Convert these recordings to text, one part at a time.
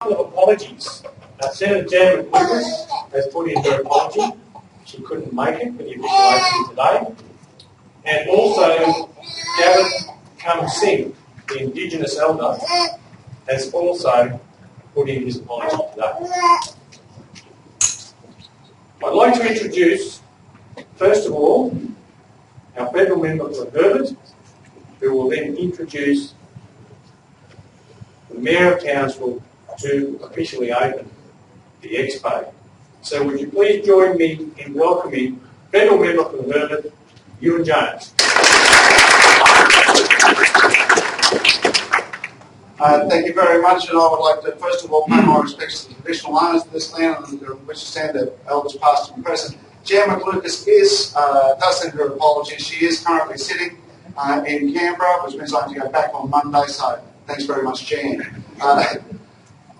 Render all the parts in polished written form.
Of apologies. Senator Jan Lucas has put in her apology. She couldn't make it for the official opening today. And also, Gavin Singh, the Indigenous elder, has also put in his apology today. I'd like to introduce, first of all, our federal member for Herbert, who will then introduce the Mayor of Townsville to officially open the Expo. So would you please join me in welcoming Federal Member for Herbert, Ewen Jones. Thank you very much, and I would like to first of all pay my respects to the traditional owners of this land and which stand their elders past and present. Jan McLucas does send her apologies. She is currently sitting in Canberra, which means I have to go back on Monday, so thanks very much, Jan.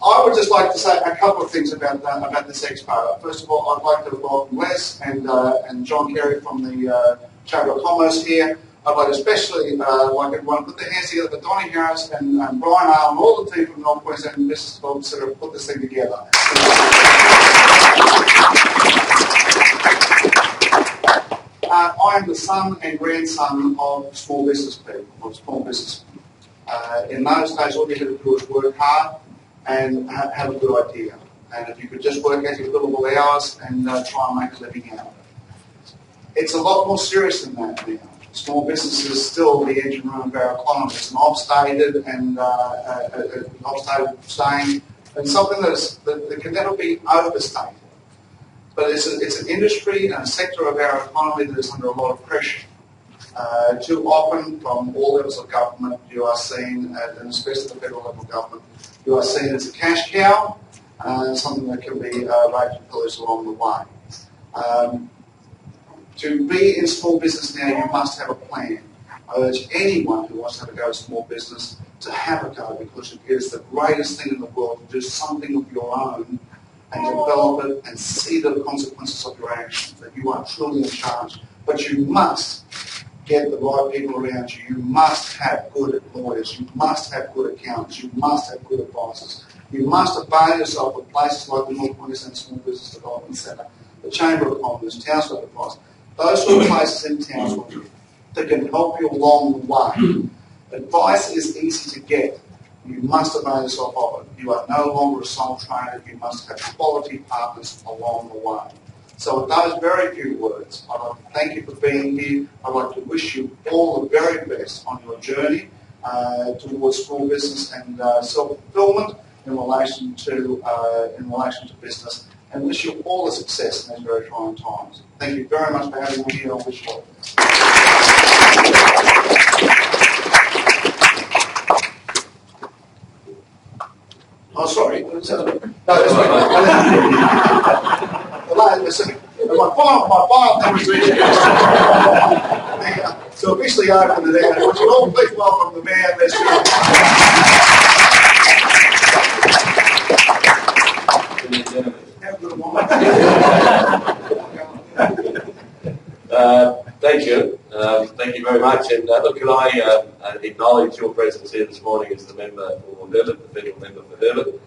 I would just like to say a couple of things about this Expo. First of all, I'd like to welcome Les and John Carey from the Chamber of Commerce here. I'd like especially like everyone to put their hands together for Donnie and Brian Arle and all the team from North Queensland Business Club that have put this thing together. I am the son and grandson of small business people, of small business. In those days, all you had to do was work hard and have a good idea. And if you could just work out your billable hours and try and make a living out of it. It's a lot more serious than that now. Small business is still the engine room of our economy. It's an oft-stated saying, and something that can never be overstated. But it's an industry and a sector of our economy that is under a lot of pressure. Too often, from all levels of government, you are seen, and especially the federal level of government, you are seen as a cash cow, something that can be raped and pillaged along the way. To be in small business now, you must have a plan. I urge anyone who wants to have a go at small business to have a go, because it is the greatest thing in the world to do something of your own and develop it and see the consequences of your actions, that you are truly in charge. But you must get the right people around you. You must have good lawyers. You must have good accountants. You must have good advisors. You must avail yourself of places like the North Queensland Small Business Development Centre, the Chamber of Commerce, Townsville Advice, those sort of places in Townsville that can help you along the way. Advice is easy to get. You must avail yourself of it. You are no longer a sole trader. You must have quality partners along the way. So with those very few words, I'd like to thank you for being here. I'd like to wish you all the very best on your journey towards small business and self-fulfillment in relation to business, and wish you all the success in these very trying times. Thank you very much for having me here. I wish you all the best. Oh, sorry. No, that's right. My file number is introduced. So officially open the day. Would you all please welcome the mayor this year? Thank you. Thank you very much. And look, can I acknowledge your presence here this morning as the member for Herbert, the federal member for Herbert.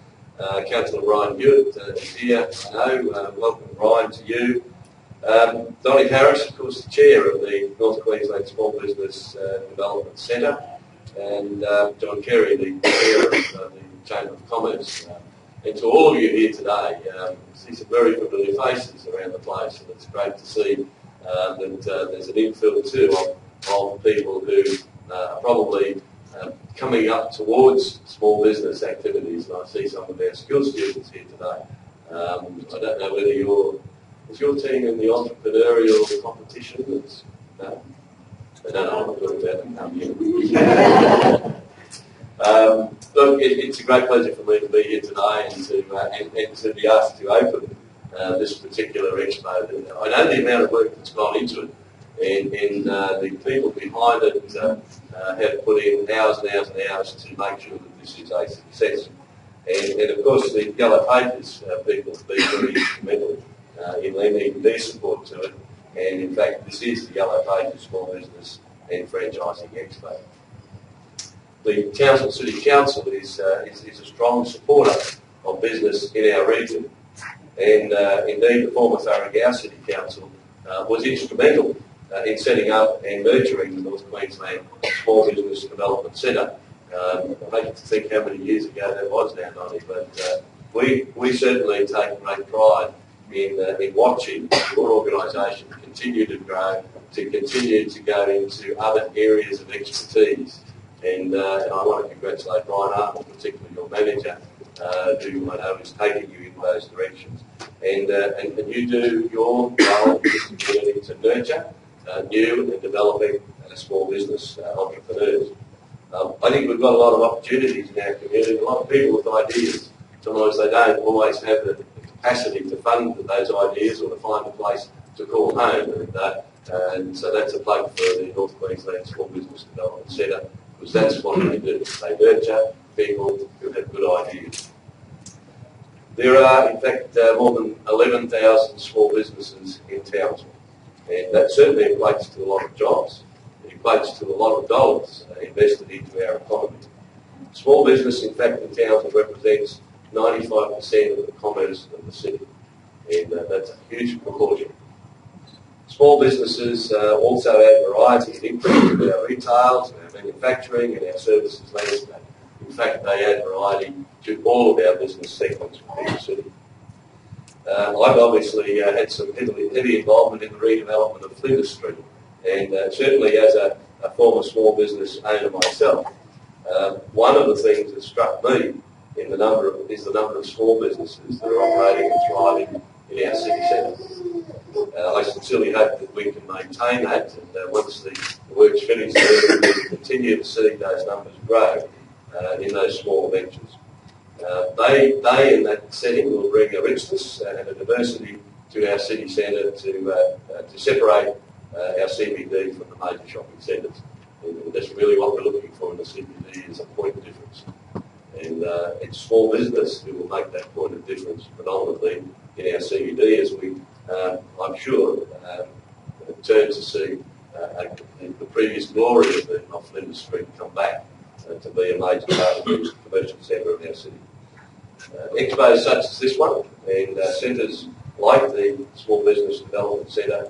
Councillor Brian Hewitt is here. I know. Welcome, Brian, to you. Donnie Harris, of course, the chair of the North Queensland Small Business Development Centre, and John Carey, the chair of the Chamber of Commerce. And to all of you here today, I see some very familiar faces around the place, and it's great to see that there's an infill too of people who are probably coming up towards small business activities, and I see some of our school students here today. I don't know whether is your team in the entrepreneurial competition? No? I don't know what I'm talking about. Look, it's a great pleasure for me to be here today and to be asked to open this particular expo. I know the amount of work that's gone into it, and the people behind it have put in hours and hours and hours to make sure that this is a success. And of course, the Yellow Pages people have been very instrumental in lending their support to it. And in fact, this is the Yellow Pages Small Business and Franchising Expo. The Townsville City Council is a strong supporter of business in our region. And indeed, the former Tyrell City Council was instrumental in setting up and nurturing the North Queensland Small Business Development Centre. I hate to think how many years ago that was now, Donnie, but we certainly take great pride in watching your organisation continue to grow, to continue to go into other areas of expertise. And I want to congratulate Brian Arnold, particularly your manager, who I know is taking you in those directions. And you do your role in this community to nurture new and developing small business entrepreneurs. I think we've got a lot of opportunities in our community, a lot of people with ideas. Sometimes they don't always have the capacity to fund those ideas or to find a place to call home. And so that's a plug for the North Queensland Small Business Development Centre, because that's what they do. They nurture people who have good ideas. There are, in fact, more than 11,000 small businesses in Townsville, and that certainly equates to a lot of jobs. It equates to a lot of dollars invested into our economy. Small business, in fact, in Townsville represents 95% of the commerce of the city, and that's a huge proportion. Small businesses also add variety and interest to our retail, our manufacturing and our services landscape. In fact, they add variety to all of our business segments within the city. I've obviously had some heavy involvement in the redevelopment of Flinders Street, and certainly as a former small business owner myself, one of the things that struck me is the number of small businesses that are operating and thriving in our city centre. I sincerely hope that we can maintain that, and once the work's finished, we will continue to see those numbers grow in those smaller ventures. They in that setting will bring a richness and a diversity to our city centre to separate our CBD from the major shopping centres. And that's really what we're looking for in the CBD, is a point of difference. And it's small business who will make that point of difference predominantly in our CBD, as we, I'm sure, turn to see the previous glory of Flinders Street come back to be a major part of the commercial centre of our city. Expos such as this one and centres like the Small Business Development Centre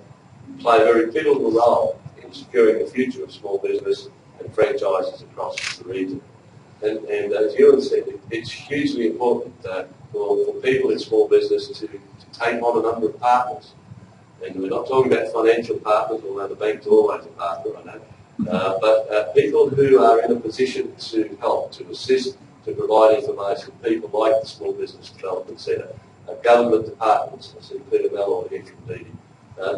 play a very pivotal role in securing the future of small business and franchises across the region. And as Ewen said, it's hugely important for people in small business to take on a number of partners. And we're not talking about financial partners, although the bank's always a partner, I know. But people who are in a position to help, to assist, to provide information, people like the Small Business Development Centre, government departments. I see Peter Mellor here from DD.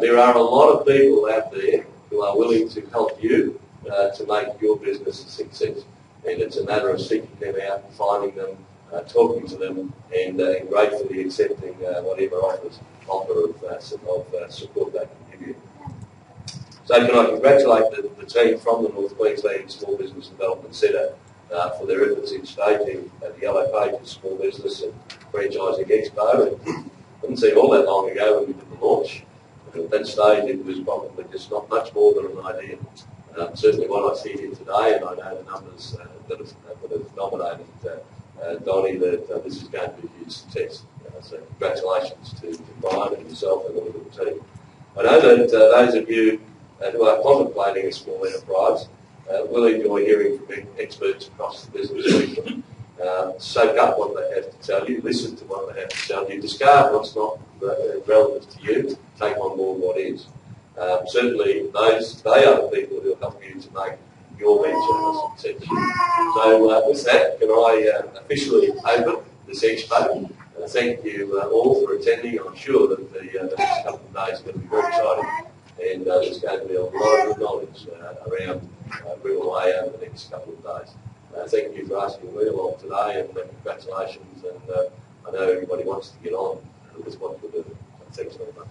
There are a lot of people out there who are willing to help you to make your business a success. And it's a matter of seeking them out, finding them, talking to them, and gratefully accepting whatever offer of support they can give you. So can I congratulate the team from the North Queensland Small Business Development Centre for their efforts in staging the Yellow Pages Small Business and Franchising Expo. It didn't seem all that long ago when we did the launch. And at that stage it was probably just not much more than an idea. Certainly what I see here today, and I know the numbers that have nominated Donnie, that this is going to be a huge success. So congratulations to Brian and yourself and all of the team. I know that those of you who are contemplating a small enterprise will enjoy hearing from experts across the business sector. Soak up what they have to tell you, listen to what they have to tell you, discard what's not relevant to you, take on board what is. Certainly they are the people who will help you to make your venture a success. So with that, can I officially open this expo? Thank you all for attending. I'm sure that the next couple of days are going to be very exciting, and there's going to be a lot of good knowledge around River Way over the next couple of days. Thank you for asking me along today, and congratulations. And I know everybody wants to get on with what we're doing. So thanks very much.